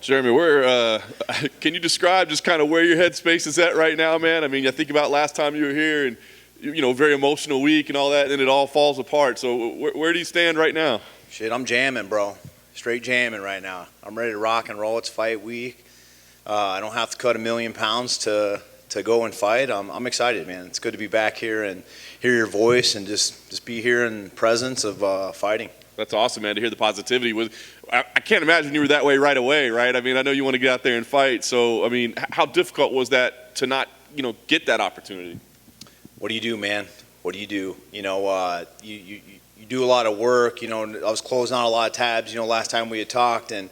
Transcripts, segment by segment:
Jeremy, can you describe just kind of where your headspace is at right now, man? I mean, I think about last time you were here and, very emotional week and all that, and then it all falls apart. So where do you stand right now? Shit, I'm jamming, bro. Straight jamming right now. I'm ready to rock and roll. It's fight week. I don't have to cut 1,000,000 pounds to go and fight. I'm excited, man. It's good to be back here and hear your voice and just be here in the presence of fighting. That's awesome, man, to hear the positivity. I can't imagine you were that way right away, right? I mean, I know you want to get out there and fight. So, I mean, how difficult was that to not, get that opportunity? What do you do, man? What do you do? You do a lot of work. I was closing on a lot of tabs, last time we had talked, and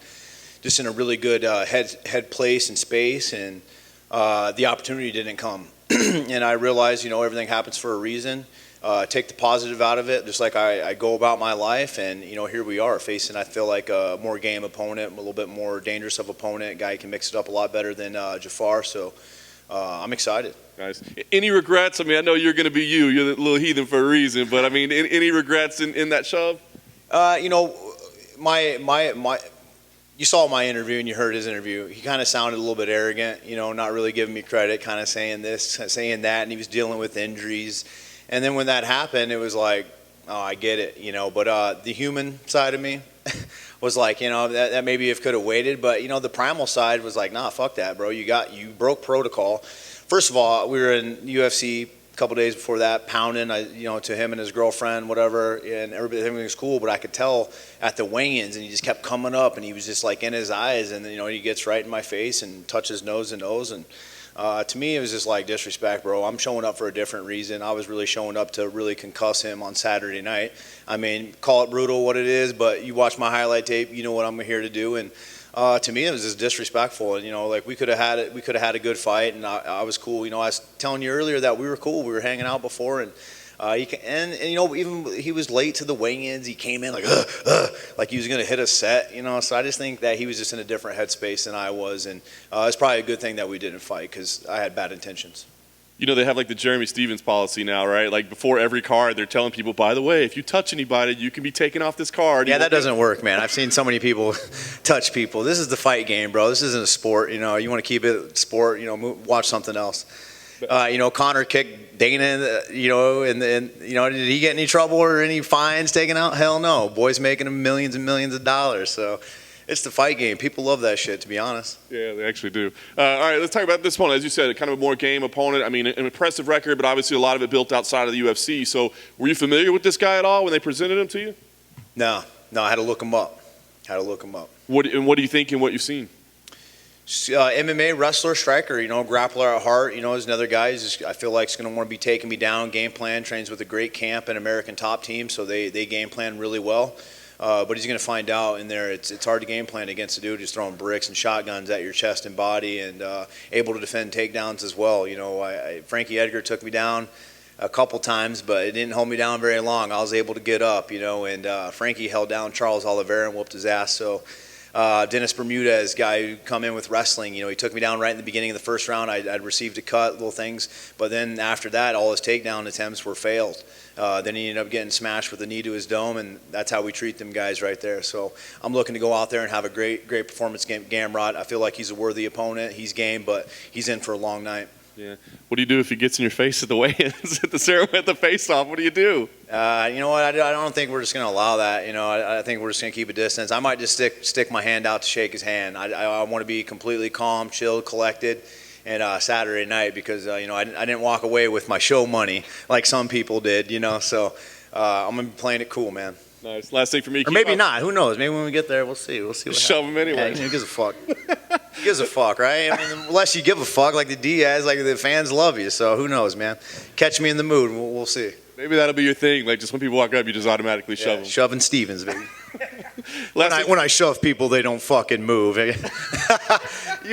just in a really good head place and space, and the opportunity didn't come. And I realized, everything happens for a reason. Take the positive out of it, just like I go about my life, and here we are facing, I feel like, a more game opponent, a little bit more dangerous of opponent, a guy who can mix it up a lot better than Jafar, so I'm excited. Nice. Any regrets? I mean, I know you're going to be you're the little heathen for a reason, but I mean, any regrets in that shove? You saw my interview and you heard his interview. He kind of sounded a little bit arrogant, not really giving me credit, kind of saying this, saying that, and he was dealing with injuries. And then when that happened, it was like, oh, I get it, But the human side of me was like, that maybe it could have waited. But, the primal side was like, nah, fuck that, bro. You broke protocol. First of all, we were in UFC a couple days before that, pounding, to him and his girlfriend, whatever, and everything was cool. But I could tell at the weigh-ins, and he just kept coming up, and he was just like in his eyes, and he gets right in my face and touches nose to nose, and to me, it was just like disrespect, bro. I'm showing up for a different reason. I was really showing up to really concuss him on Saturday night. I mean, call it brutal what it is, but you watch my highlight tape, you know what I'm here to do. And to me, it was just disrespectful. And like we could have had it. We could have had a good fight, and I was cool. I was telling you earlier that we were cool. We were hanging out before, and even he was late to the weigh-ins. He came in like he was going to hit a set, So I just think that he was just in a different headspace than I was, and it's probably a good thing that we didn't fight because I had bad intentions. They have like the Jeremy Stevens policy now, right? Like before every card, they're telling people, by the way, if you touch anybody, you can be taken off this card. Yeah, that doesn't work, man. I've seen so many people touch people. This is the fight game, bro. This isn't a sport. You want to keep it sport. Watch something else. Connor kicked Dana, and did he get any trouble or any fines taken out? Hell no. Boy's making him millions and millions of dollars. So it's the fight game. People love that shit, to be honest. Yeah, they actually do. All right, let's talk about this opponent. As you said, kind of a more game opponent. I mean, an impressive record, but obviously a lot of it built outside of the UFC. So were you familiar with this guy at all when they presented him to you? No, I had to look him up. What do you think and what you've seen? MMA wrestler, striker, grappler at heart, is another guy. I feel like he's going to want to be taking me down. Game plan, trains with a great camp and American top team, so they game plan really well. But he's going to find out in there it's hard to game plan against a dude who's throwing bricks and shotguns at your chest and body and able to defend takedowns as well. Frankie Edgar took me down a couple times, but it didn't hold me down very long. I was able to get up, and Frankie held down Charles Oliveira and whooped his ass. So Dennis Bermudez, guy who come in with wrestling, he took me down right in the beginning of the first round. I'd received a cut, little things, but then after that, all his takedown attempts were failed. Then he ended up getting smashed with a knee to his dome, and that's how we treat them guys right there. So I'm looking to go out there and have a great performance against Gamrot. I feel like he's a worthy opponent. He's game, but he's in for a long night. Yeah. What do you do if he gets in your face at the weigh-ins, at the ceremony, at the face-off? What do you do? You know what? I don't think we're just going to allow that. I think we're just going to keep a distance. I might just stick my hand out to shake his hand. I want to be completely calm, chilled, collected. And Saturday night, because I didn't walk away with my show money like some people did. So I'm gonna be playing it cool, man. Nice. Last thing for me. Or maybe not. Who knows? Maybe when we get there, we'll see. We'll see. Shove him anyway. Yeah, who gives a fuck? Who gives a fuck, right? I mean, unless you give a fuck, like the Diaz, like the fans love you. So who knows, man? Catch me in the mood. We'll see. Maybe that'll be your thing. Like just when people walk up, you just automatically shove them. Shoving Stevens, baby. When I shove people, they don't fucking move. You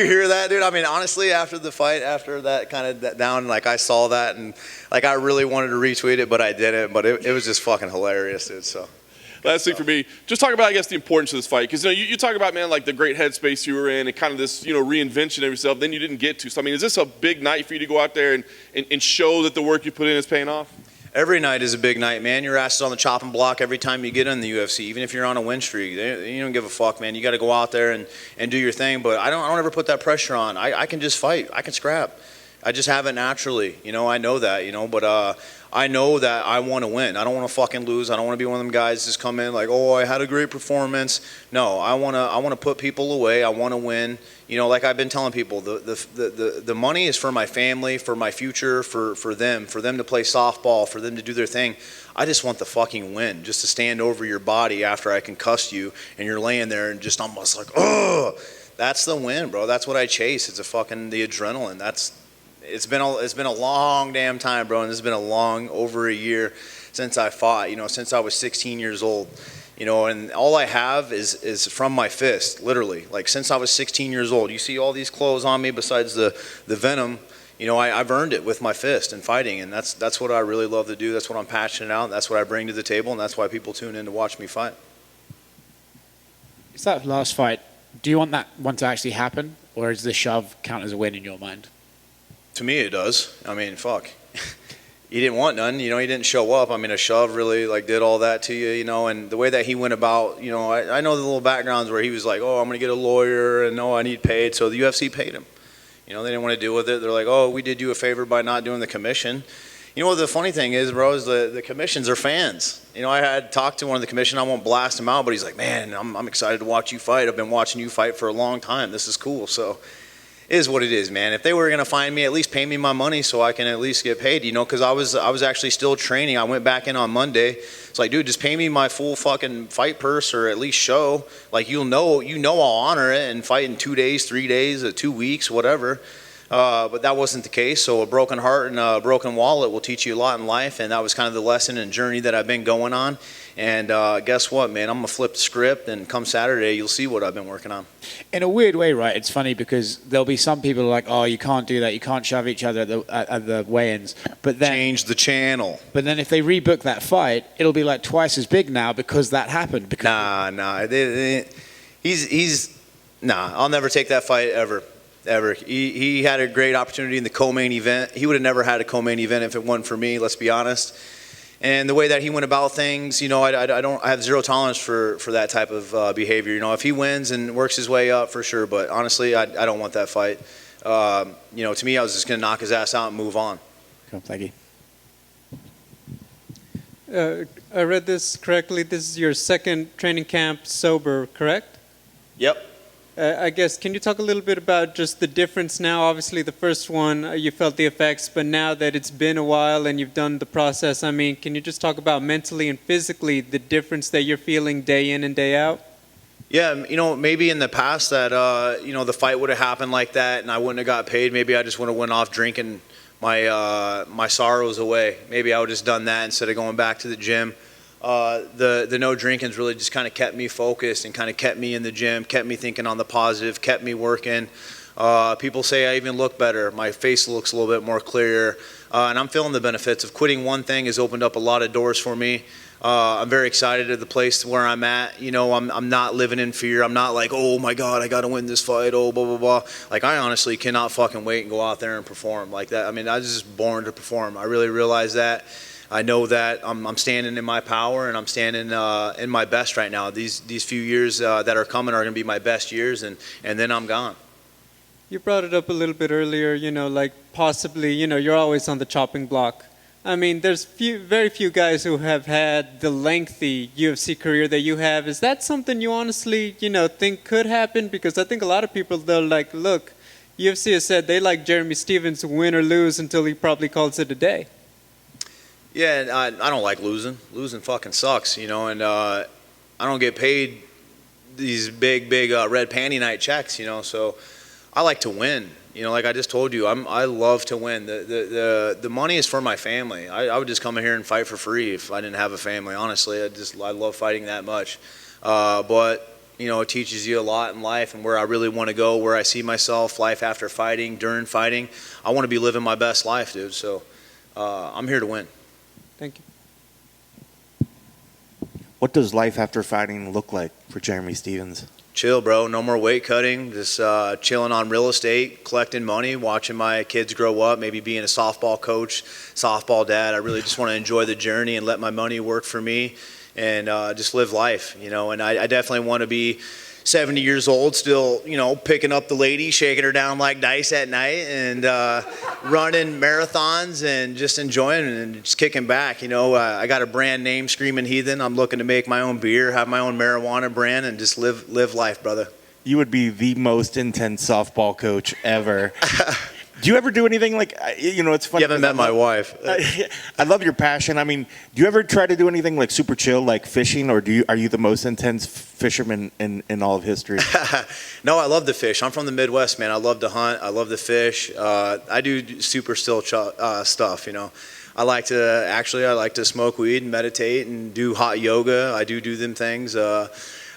hear that, dude? I mean, honestly, after the fight, after that kind of down, like I saw that and like I really wanted to retweet it, but I didn't. But it was just fucking hilarious, dude. So. Last thing for me, just talk about, I guess, the importance of this fight. Because you talk about, man, like the great headspace you were in and kind of this, reinvention of yourself, then you didn't get to. So, I mean, is this a big night for you to go out there and show that the work you put in is paying off? Every night is a big night, man. Your ass is on the chopping block every time you get in the UFC, even if you're on a win streak. You don't give a fuck, man. You got to go out there and do your thing. But I don't ever put that pressure on. I can just fight. I can scrap. I just have it naturally. I know that, but I know that I want to win. I don't want to fucking lose. I don't want to be one of them guys just come in like, oh, I had a great performance. No, I want to put people away. I want to win. Like I've been telling people, the money is for my family, for my future, for them to play softball, for them to do their thing. I just want the fucking win, just to stand over your body after I concussed you and you're laying there and just almost like, oh, that's the win, bro. That's what I chase. It's the adrenaline. It's been a long damn time, bro, and it's been a long over a year since I fought. Since I was 16 years old. And all I have is from my fist, literally. Like since I was 16 years old. You see all these clothes on me besides the venom. I've earned it with my fist and fighting, and that's what I really love to do. That's what I'm passionate about. That's what I bring to the table, and that's why people tune in to watch me fight. Is that last fight? Do you want that one to actually happen, or does the shove count as a win in your mind? To me, it does. I mean, fuck. He didn't want none. He didn't show up. I mean, a shove really did all that to you, and the way that he went about, I know the little backgrounds where he was like, oh, I'm going to get a lawyer, and no, I need paid. So the UFC paid him. They didn't want to deal with it. They're like, oh, we did you a favor by not doing the commission. What the funny thing is, bro, is the commissions are fans. I had talked to one of the commission. I won't blast him out, but he's like, man, I'm excited to watch you fight. I've been watching you fight for a long time. This is cool. So it is what it is, man. If they were going to find me, at least pay me my money so I can at least get paid, because I was actually still training. I went back in on Monday. It's like, dude, just pay me my full fucking fight purse or at least show. Like, I'll honor it and fight in 2 days, 3 days, 2 weeks, whatever. But that wasn't the case. So a broken heart and a broken wallet will teach you a lot in life. And that was kind of the lesson and journey that I've been going on. And guess what, man? I'm going to flip the script, and come Saturday, you'll see what I've been working on. In a weird way, right? It's funny because there'll be some people like, oh, you can't do that. You can't shove each other at the weigh-ins. But then change the channel. But then if they rebook that fight, it'll be like twice as big now because that happened. Nah. I'll never take that fight ever. He had a great opportunity in the co-main event. He would have never had a co-main event if it wasn't for me, let's be honest. And the way that he went about things, I have zero tolerance for that type of behavior. If he wins and works his way up, for sure. But honestly, I don't want that fight. To me, I was just going to knock his ass out and move on. Cool, thank you. I read this correctly. This is your second training camp sober, correct? Yep. I guess, can you talk a little bit about just the difference now? Obviously, the first one, you felt the effects, but now that it's been a while and you've done the process, can you just talk about mentally and physically the difference that you're feeling day in and day out? Yeah, maybe in the past that, the fight would have happened like that and I wouldn't have got paid. Maybe I just would have went off drinking my sorrows away. Maybe I would have just done that instead of going back to the gym. The no drinking's really just kind of kept me focused and kind of kept me in the gym, kept me thinking on the positive, kept me working. People say I even look better. My face looks a little bit more clear. And I'm feeling the benefits of quitting one thing has opened up a lot of doors for me. I'm very excited at the place where I'm at. I'm not living in fear. I'm not like, oh my God, I got to win this fight. Oh, blah, blah, blah. Like, I honestly cannot fucking wait and go out there and perform like that. I was just born to perform. I really realize that. I know that I'm standing in my power and I'm standing in my best right now. These few years that are coming are going to be my best years, and then I'm gone. You brought it up a little bit earlier, like possibly, you're always on the chopping block. There's very few guys who have had the lengthy UFC career that you have. Is that something you honestly, think could happen? Because I think a lot of people, they're like, look, UFC has said they like Jeremy Stephens win or lose until he probably calls it a day. Yeah, I don't like losing. Losing fucking sucks, and I don't get paid these big red panty night checks, so I like to win. Like I just told you, I love to win. The money is for my family. I would just come in here and fight for free if I didn't have a family, honestly. I love fighting that much. But it teaches you a lot in life and where I really want to go, where I see myself, life after fighting, during fighting. I want to be living my best life, dude, so I'm here to win. Thank you. What does life after fighting look like for Jeremy Stephens? chill, bro. No more weight cutting. Just chilling on real estate, collecting money, watching my kids grow up, maybe being a softball coach, softball dad. I really just want to enjoy the journey and let my money work for me and just live life, you know. And I definitely want to be 70 years old, still, you know, picking up the lady, shaking her down like dice at night, and running marathons and just enjoying it and just kicking back. You know, I got a brand name, Screaming Heathen. I'm looking to make my own beer, have my own marijuana brand, and just live life, brother. You would be the most intense softball coach ever. Do you ever do anything like, you know, it's funny. You haven't met my wife. I love your passion. I mean, do you ever try to do anything like super chill, like fishing, or are you the most intense fisherman in all of history? No, I love to fish. I'm from the Midwest, man. I love to hunt. I love to fish. I do super still stuff, you know. I like to smoke weed and meditate and do hot yoga. I do them things.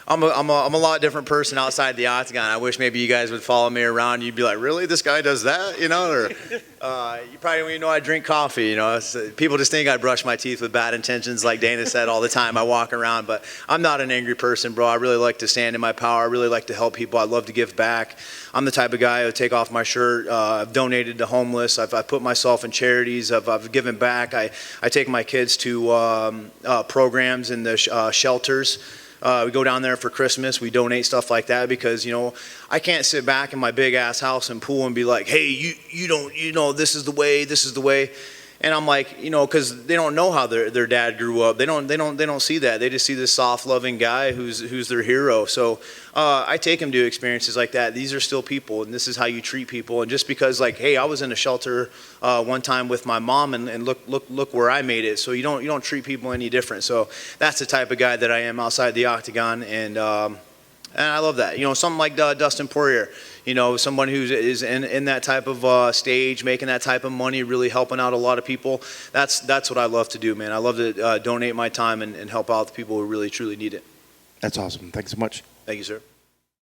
I'm a lot different person outside the octagon. I wish maybe you guys would follow me around. You'd be like, really? This guy does that? You know, or you probably don't even know I drink coffee. You know, people just think I brush my teeth with bad intentions, like Dana said all the time. I walk around, but I'm not an angry person, bro. I really like to stand in my power. I really like to help people. I love to give back. I'm the type of guy who take off my shirt. I've donated to homeless. I've put myself in charities. I've given back. I take my kids to programs in the shelters. We go down there for Christmas. We donate stuff like that because, you know, I can't sit back in my big ass house and pool and be like, hey, you know, this is the way. And I'm like, you know, because they don't know how their dad grew up. They don't see that. They just see this soft, loving guy who's their hero. So I take them to experiences like that. These are still people, and this is how you treat people. And just because, like, hey, I was in a shelter one time with my mom, and look where I made it. So you don't treat people any different. So that's the type of guy that I am outside the octagon, and I love that. You know, something like Dustin Poirier. You know, someone who is in that type of stage, making that type of money, really helping out a lot of people. That's what I love to do, man. I love to donate my time and help out the people who really, truly need it. That's awesome. Thanks so much. Thank you, sir.